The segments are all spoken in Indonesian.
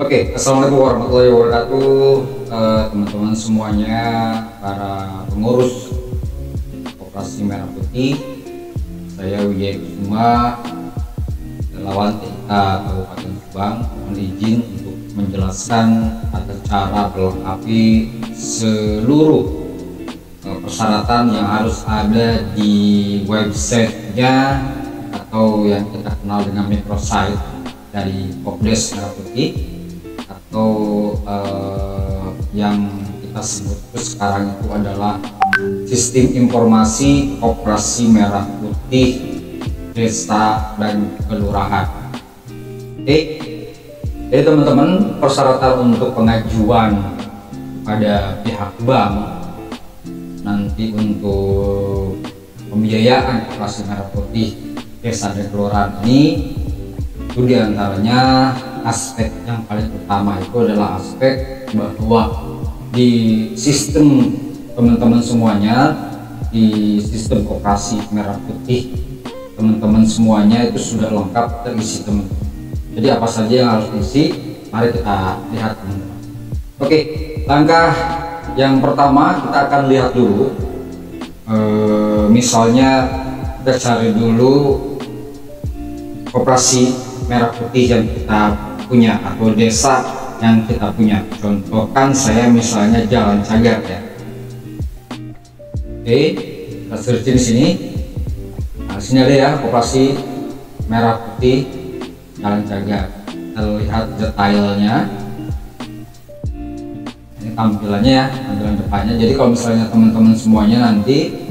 Oke, assalamualaikum warahmatullahi wabarakatuh, teman-teman semuanya, para pengurus Koperasi Merah Putih. Saya Wijaya Kusuma, relawan TK Kabupaten Subang, mohon izin untuk menjelaskan tata cara melengkapi seluruh persyaratan yang harus ada di websitenya atau yang kita kenal dengan microsite dari Kopdes Merah Putih, atau yang kita sebut sekarang itu adalah Sistem Informasi Koperasi Merah Putih Desa dan Kelurahan. Oke, jadi teman-teman, persyaratan untuk pengajuan pada pihak bank nanti untuk pembiayaan Koperasi Merah Putih Desa dan Kelurahan ini, itu diantaranya aspek yang paling utama itu adalah aspek bahwa di sistem teman-teman semuanya, di sistem Koperasi Merah Putih teman-teman semuanya itu sudah lengkap terisi teman-teman. Jadi apa saja yang harus diisi, mari kita lihat teman-teman. Oke, langkah yang pertama kita akan lihat dulu, misalnya kita cari dulu Koperasi Merah Putih yang kita punya atau desa yang kita punya. Contohkan saya misalnya Jalan Cagar ya. Oke, kita search di sini. Nah, di sini ada ya Koperasi Merah Putih Jalan Cagar. Kita lihat detailnya. Ini tampilannya ya, tampilan depannya. Jadi kalau misalnya teman-teman semuanya nanti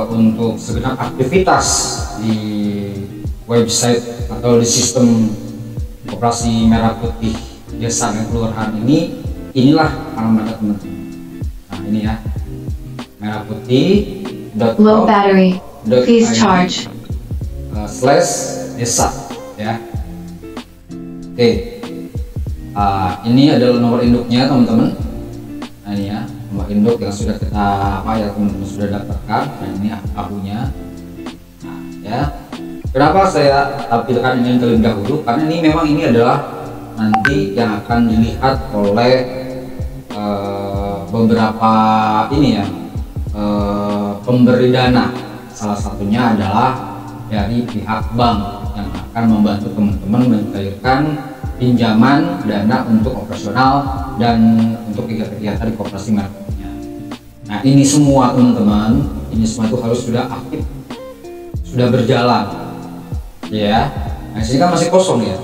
untuk segenap aktivitas di website atau di sistem Koperasi Merah Putih Desa dan Kelurahan ini, inilah alamatnya teman-teman. Nah ini ya, merah putih low battery please charge /desa ya. Oke, ini adalah nomor induknya teman-teman. Nah ini ya, nomor induk yang sudah kita teman-teman sudah daftarkan. Dan ini akunnya. Nah ya, kenapa saya tampilkan ini terlebih dahulu? Karena ini memang ini adalah nanti yang akan dilihat oleh beberapa ini ya, pemberi dana. Salah satunya adalah dari pihak bank yang akan membantu teman-teman mencairkan pinjaman dana untuk operasional dan untuk kegiatan di Koperasi Merah Putihnya. Nah ini semua teman-teman, ini semua itu harus sudah aktif, sudah berjalan ya. Nah sini kan masih kosong ya,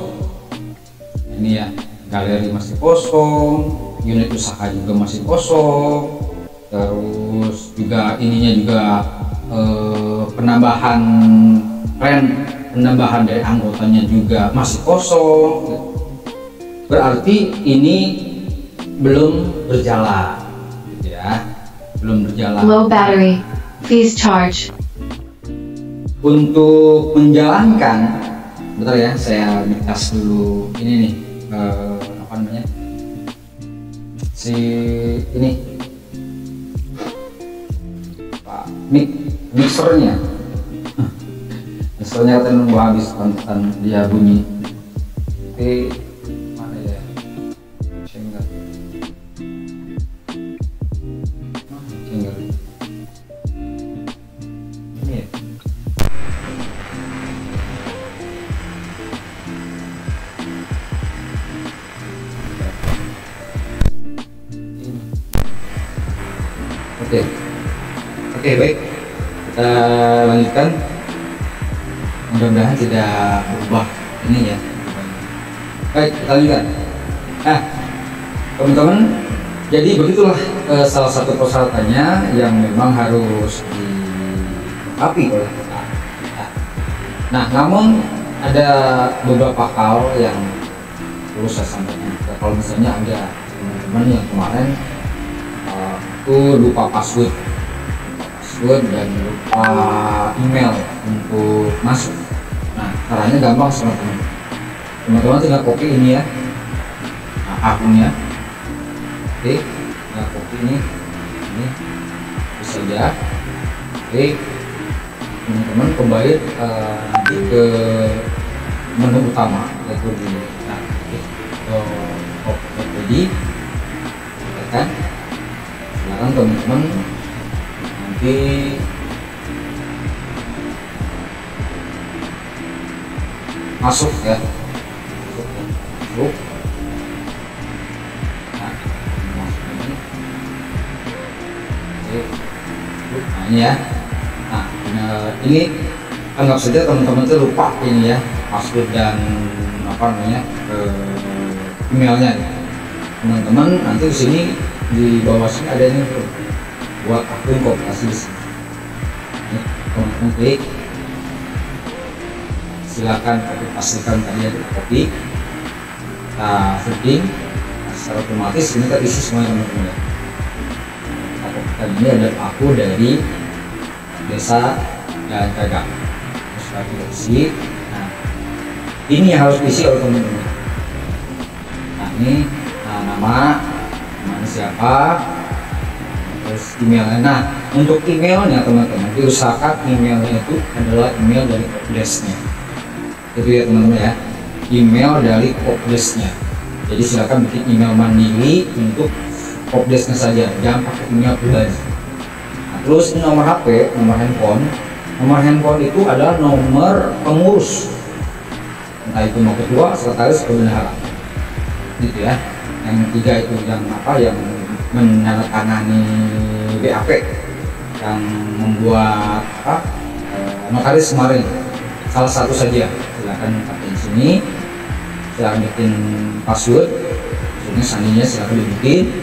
ini ya, galeri masih kosong, unit usaha juga masih kosong, terus juga ininya juga penambahan penambahan dari anggotanya juga masih kosong. Berarti ini belum berjalan gitu ya, belum berjalan. low battery please charge. Untuk menjalankan, bentar ya, saya ngecas dulu ini nih, apa namanya, si ini Pak mixernya katanya nunggu habis konten dia bunyi. Oke, mana ya, cengar ini ya. Oke, baik, kita lanjutkan. Mudah-mudahan tidak berubah ini ya. Baik, kita lanjutkan. Nah teman-teman, jadi begitulah salah satu persyaratannya yang memang harus dilengkapi oleh kita. Nah namun ada beberapa hal yang perlu saya sampaikan. Kalau misalnya ada teman-teman yang kemarin itu lupa password dan lupa email untuk masuk. Nah caranya gampang teman-teman, tinggal copy ini ya, akunnya. Oke, tinggal copy ini bisa saja. Oke teman-teman, kembali nanti ke menu utama, yaitu di .org.id, kan? Silakan teman-teman nanti masuk ya, masuk. Nah, masuk ini. Oke. Nah, ini ya. Nah, ini anggap saja teman-teman tuh lupa ini ya, password dan apa namanya emailnya. Teman-teman nanti di sini di bawah sini ada ini tuh, buat akun koperasi di sini. Teman-teman klik, silakan pastikan tadi ada copy, nah setting, secara otomatis ini terisi semua teman-teman ya. Dan ini adalah aku dari desa dan gagang. Setelah kita isi, nah ini yang harus diisi oleh teman-teman. Nah ini nama siapa, terus emailnya. Nah untuk emailnya teman-teman diusahakan emailnya itu adalah email dari Popdesk-nya. Itu ya teman-teman ya, email dari Popdesk-nya. Jadi silakan bikin email mandiri untuk Popdesk-nya saja, jangan pakai email pribadi. Nah, terus ini nomor HP, nomor handphone itu adalah nomor pengurus, entah itu mau ketua, sekretaris, atau bendahara, gitu ya. Yang ketiga itu yang apa, yang menandatangani BAP, yang membuat apa, notaris kemarin, salah satu saja. Silakan pakai di sini, silakan bikin password, maksudnya sandinya silakan dibikin,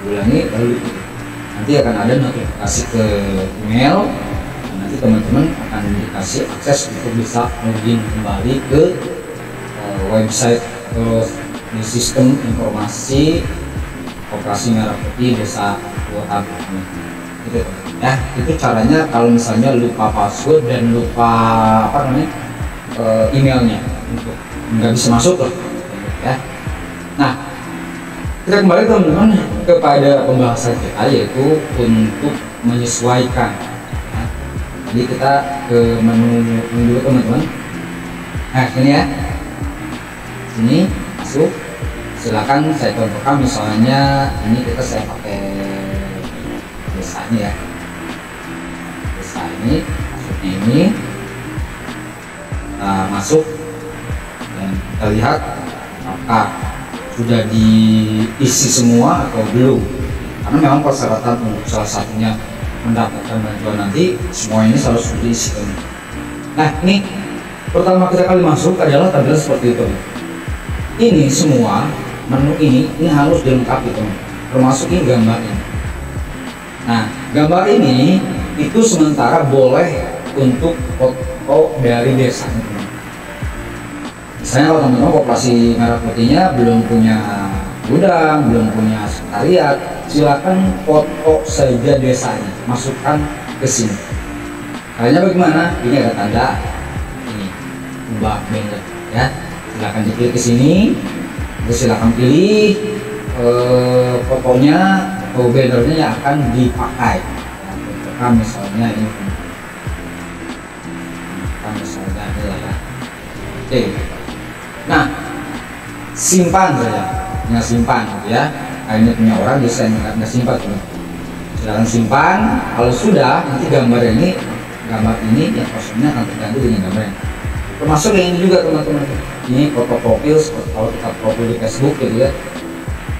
ulangi lalu nanti akan ada notifikasi ke email, dan nanti teman-teman akan dikasih akses untuk bisa login kembali ke website terus di sistem informasi Koperasi Merah Putih Desa Luar gitu ya. Itu caranya kalau misalnya lupa password dan lupa apa namanya emailnya, untuk nggak bisa masuk loh ya. Nah kita kembali teman-teman kepada pembahasan kita, yaitu untuk menyesuaikan. Nah, jadi kita ke menu dulu teman-teman. Nah ini ya, sini masuk. Silakan saya contohkan, misalnya ini saya pakai desa ini ya, desa ini masuknya ini. Nah, masuk dan kita lihat apakah sudah diisi semua atau belum, karena memang persyaratan untuk salah satunya mendapatkan bantuan nanti semua ini harus diisi. Nah ini pertama kita kali masuk adalah tampilan seperti itu. Ini semua menu ini harus dilengkapi teman, termasuk ini gambar ini. Nah gambar ini itu sementara boleh untuk foto dari desa. Misalnya kalau teman-teman Koperasi Merah Putihnya belum punya gudang, belum punya sekretariat, silakan foto saja desanya, masukkan ke sini. Caranya bagaimana? Ini ada tanda ini, ubah banner ya. Silakan diklik ke sini, terus silakan pilih fotonya atau bannernya yang akan dipakai. Nah, misalnya ini, misalnya adalah ya. Oke. Nah, simpan saja, nggak simpan gitu ya. Nah, ini punya orang, bisa nggak simpan teman. Silakan simpan. Kalau sudah, nanti gambar ini yang kosongnya akan terganti dengan gambarnya. Termasuk yang ini juga teman-teman. Ini foto profil, kalau kita profil di Facebook gitu ya.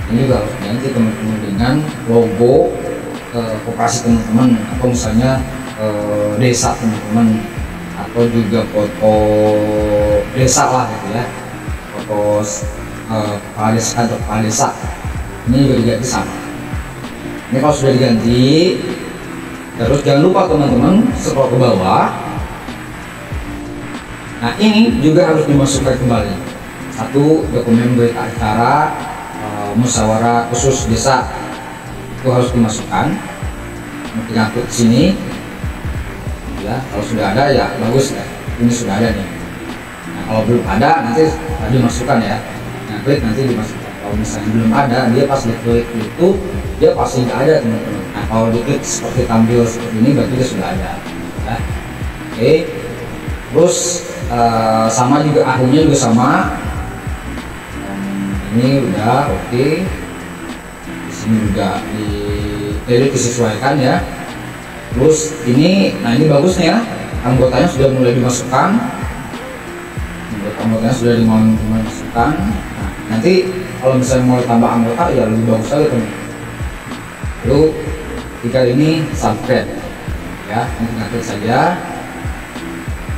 Ini juga harus diganti teman-teman dengan logo koperasi teman-teman, atau misalnya desa teman-teman, atau juga foto desa lah gitu ya. Foto kepala desa, kantor kepala desa, ini juga diganti sama. Ini kalau sudah diganti, terus jangan lupa teman-teman scroll ke bawah. Nah ini juga harus dimasukkan kembali. Satu, dokumen berita acara musyawarah khusus desa itu harus dimasukkan. Mungkin aku ke sini ya, kalau sudah ada ya bagus ya, ini sudah ada nih. Nah kalau belum ada nanti dimasukkan ya. Nah klik nanti dimasukkan. Kalau misalnya belum ada, dia pas diklik itu dia pasti nggak ada teman-teman. Nah kalau diklik seperti tampil seperti ini berarti dia sudah ada ya. Oke, terus sama juga akhirnya juga sama Ini udah oke. Di sini juga disesuaikan ya. Terus ini, nah ini bagusnya anggotanya sudah mulai dimasukkan. Anggotanya sudah dimasukkan. Nah, nanti kalau misalnya mau tambah anggota ya lebih bagus lagi teman. Lalu jika ini subscribe ya, ini klik saja.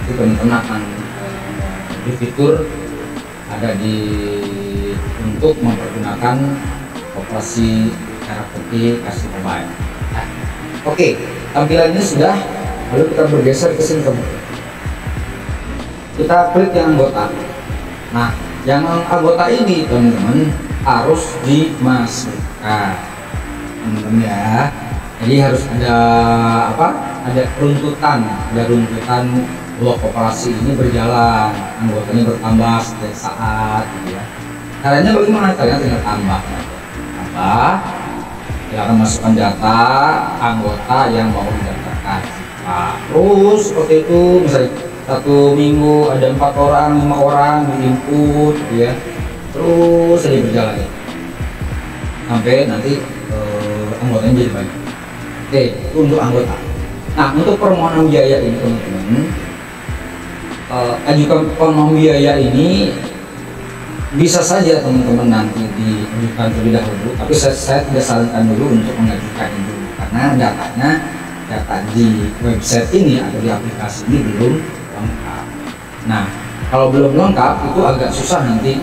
Itu teman-teman akan di fitur ada untuk mempergunakan operasi merah putih kasih mobile. Nah, oke, tampilannya sudah. Lalu kita bergeser ke sini teman. Kita klik yang anggota. Nah, yang anggota ini teman-teman harus dimasukkan, teman-teman ya. Jadi harus ada apa? Ada runtutan bahwa koperasi ini berjalan, anggotanya bertambah setiap saat, gitu ya. Caranya bagaimana? Caranya tinggal tambah, silakan masukkan data anggota yang mau mendaftarkan. Nah, terus seperti itu, misalnya 1 minggu ada 4 orang, 5 orang di input, gitu ya. Terus saja berjalan ya. Sampai nanti anggotanya jadi banyak. Oke, itu untuk anggota. Nah, untuk permohonan biaya ini teman-teman, ajukan permohonan biaya ini bisa saja teman-teman nanti diajukan terlebih dahulu, tapi saya tidak sarankan dulu untuk mengajukan itu karena data di website ini atau di aplikasi ini belum lengkap. Nah, kalau belum lengkap itu agak susah nanti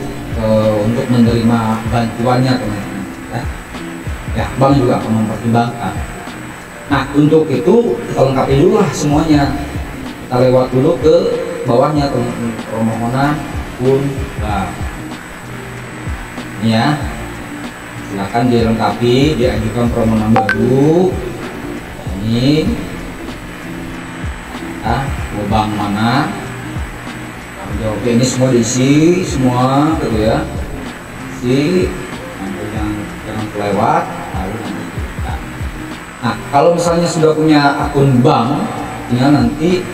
untuk menerima bantuannya teman-teman ya, bank juga akan mempertimbangkan. Nah, untuk itu kita lengkapi dulu lah semuanya. Kita lewat dulu ke bawahnya teman-teman, permohonan bank. Ini ya, silakan dilengkapi, diajukan permohonan baru. Ini mau bank mana, jawab ini semua diisi semua gitu ya, isi nanti jangan kelewat. Lalu nanti kita, nah kalau misalnya sudah punya akun bank, tinggal nanti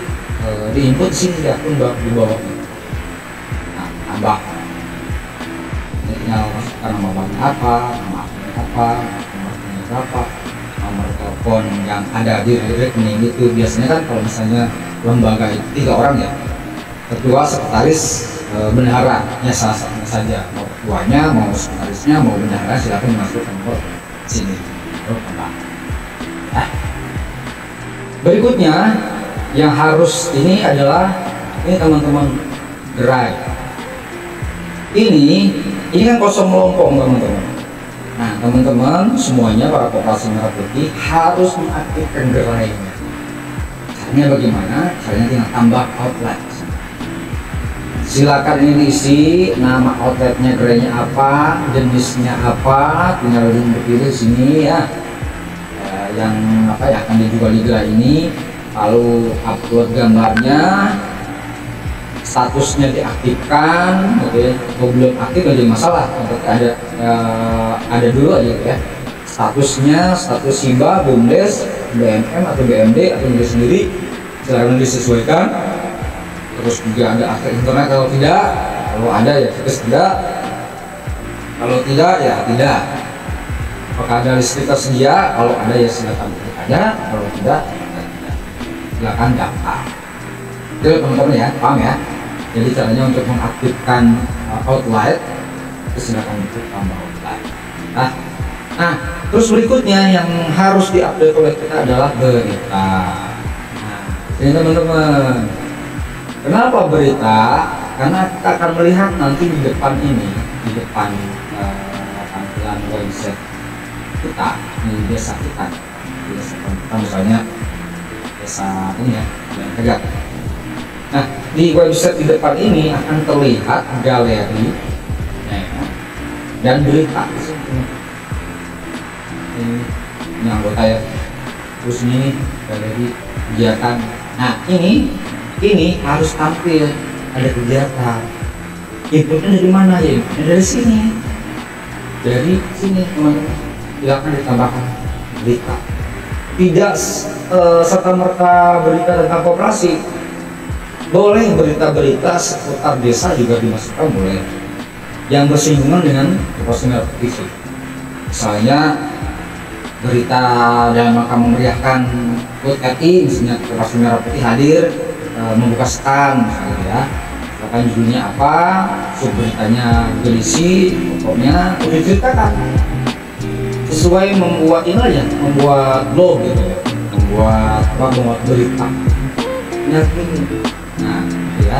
diinput sini di akun bank di bawah. Nah, tambah ini tinggal masukkan nama banknya apa, nama akunnya apa, nomornya berapa, nomor telepon yang ada di rekening itu. Biasanya kan kalau misalnya lembaga itu 3 orang ya, ketua, sekretaris, bendahara, ya salah satunya saja, mau ketuanya, mau sekretarisnya, mau bendahara, silakan masuk nomor sini. Nah, berikutnya yang harus ini adalah ini teman-teman gerai. Ini kan kosong melompong teman-teman. Nah teman-teman semuanya para koperasi merah putih harus mengaktifkan gerainya. Caranya bagaimana? Caranya tinggal tambah outlet. Silakan ini diisi nama outletnya, gerainya apa, jenisnya apa, tinggal dipilih sini ya. Yang apa ya akan dijual di gerai ini, lalu upload gambarnya, statusnya diaktifkan, oke. Kalau belum aktif nggak jadi masalah, ada dulu aja ya. Status hibah, BUMDes, BMM atau BMD atau milik sendiri, silakan disesuaikan. Terus juga ada akses internet kalau tidak, kalau ada ya tidak, kalau tidak ya tidak. Apakah ada listrik tersedia? Kalau ada ya silakan ada, kalau tidak silakan daftar. Itu teman-teman ya, paham ya? Jadi caranya untuk mengaktifkan outlet itu silakan untuk tambah outlet. Nah, terus berikutnya yang harus diupdate oleh kita adalah berita. Nah, ini teman-teman. Kenapa berita? Karena kita akan melihat nanti di depan ini, di depan tampilan website kita, di desa kita misalnya desa ini ya, yang tegak. Nah, di website di depan ini akan terlihat galeri dan berita. Ini anggota ya. Terus ini galeri kegiatan. Nah, ini harus tampil ada kegiatan. Inputnya dari mana ya? Dari sini. Dari sini teman-teman. Silakan ditambahkan berita. Tidak serta-merta berita tentang koperasi. Boleh berita-berita seputar desa juga dimasukkan boleh. yang bersinggungan dengan Koperasi Merah Putih. Misalnya berita dalam rangka memeriahkan HUT RI, misalnya Koperasi Merah Putih hadir membuka stand misalnya ya. Misalkan judulnya apa, subberitanya berisi, pokoknya udah diceritakan sesuai membuat ini aja, membuat blog gitu ya, membuat berita. Nah, ya.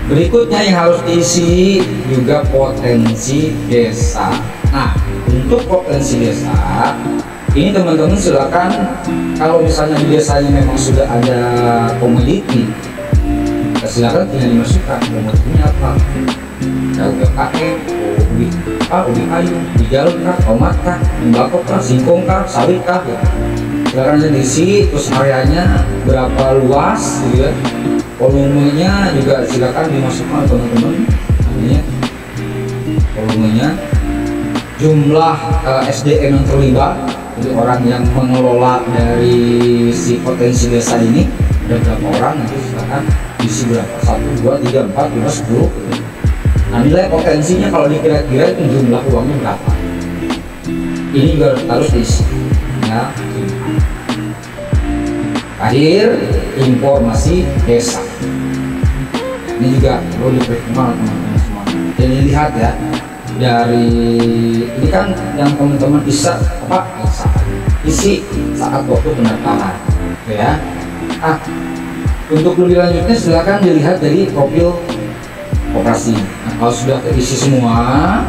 Berikutnya yang harus diisi juga potensi desa. Nah, untuk potensi desa ini teman-teman silakan, kalau misalnya di desanya memang sudah ada komoditi, silakan tinggal dimasukkan komoditinya apa. Ada UMKM, ubi kayu, ubi jalan kah, tomat kah, tembakau kah, singkong kah, sawit kah, ya. Silakan aja diisi, terus areanya berapa luas, gitu ya. Volumenya juga silakan dimasukkan teman-teman, artinya volumenya, jumlah SDM yang terlibat, jadi orang yang mengelola dari si potensi desa ini ada berapa orang, nanti silakan diisi berapa, 1, 2, 3, 4, 5, 10 gitu. Nah, nilai potensinya kalau dikira-kira itu jumlah uangnya berapa, ini juga harus diisi ya. Akhir informasi desa, ini juga perlu dipertimbangkan teman-teman semua. Jadi lihat ya, dari ini kan yang teman-teman bisa isi saat waktu pendaftaran, ya. Untuk lebih lanjutnya silakan dilihat dari profil koperasi. Nah, kalau sudah terisi semua,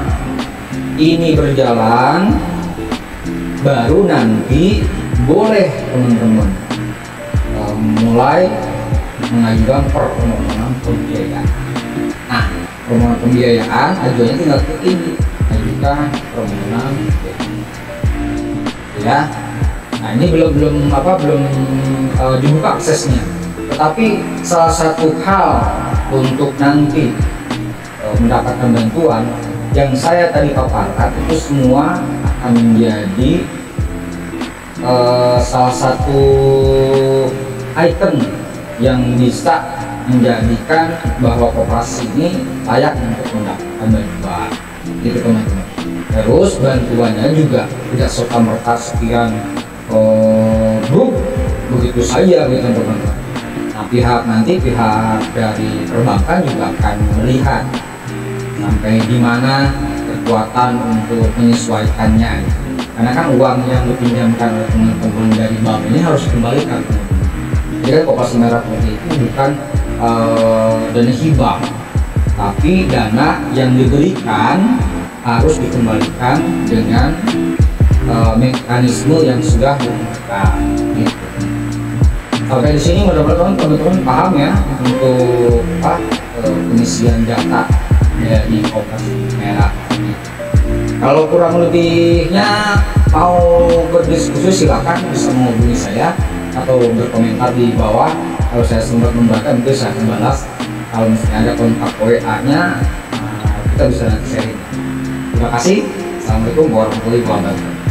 ini berjalan, baru nanti boleh teman-teman mulai mengajukan permohonan pembiayaan. Nah, permohonan pembiayaan ajuannya tinggal ke ini, ajukan permohonan pembiayaan. Ya. Nah, ini belum dibuka aksesnya. Tetapi salah satu hal untuk nanti mendapatkan bantuan yang saya tadi paparkan itu semua akan menjadi salah satu item yang bisa menjadikan bahwa koperasi ini layak untuk mendapatkan bantuan, gitu teman-teman. Terus bantuannya juga tidak serta-merta sekian grup begitu saja, gitu teman-teman. Nah, pihak dari perbankan juga akan melihat sampai di mana kekuatan untuk menyesuaikannya, gitu. Karena kan uang yang dipinjamkan oleh teman-teman dari bank ini harus dikembalikan. Jadi Koperasi Merah Putih itu bukan dana hibah, tapi dana yang diberikan harus dikembalikan dengan mekanisme yang sudah ditentukan. Gitu. Sampai di sini mudah-mudahan teman-teman paham ya untuk pengisian data dari Koperasi Merah Putih. Kalau kurang lebihnya mau berdiskusi silakan bisa menghubungi saya atau berkomentar di bawah. Kalau saya sempat membaca mungkin saya akan balas. Kalau misalnya ada kontak WA-nya kita bisa nanti sharing. Terima kasih. Assalamualaikum warahmatullahi wabarakatuh.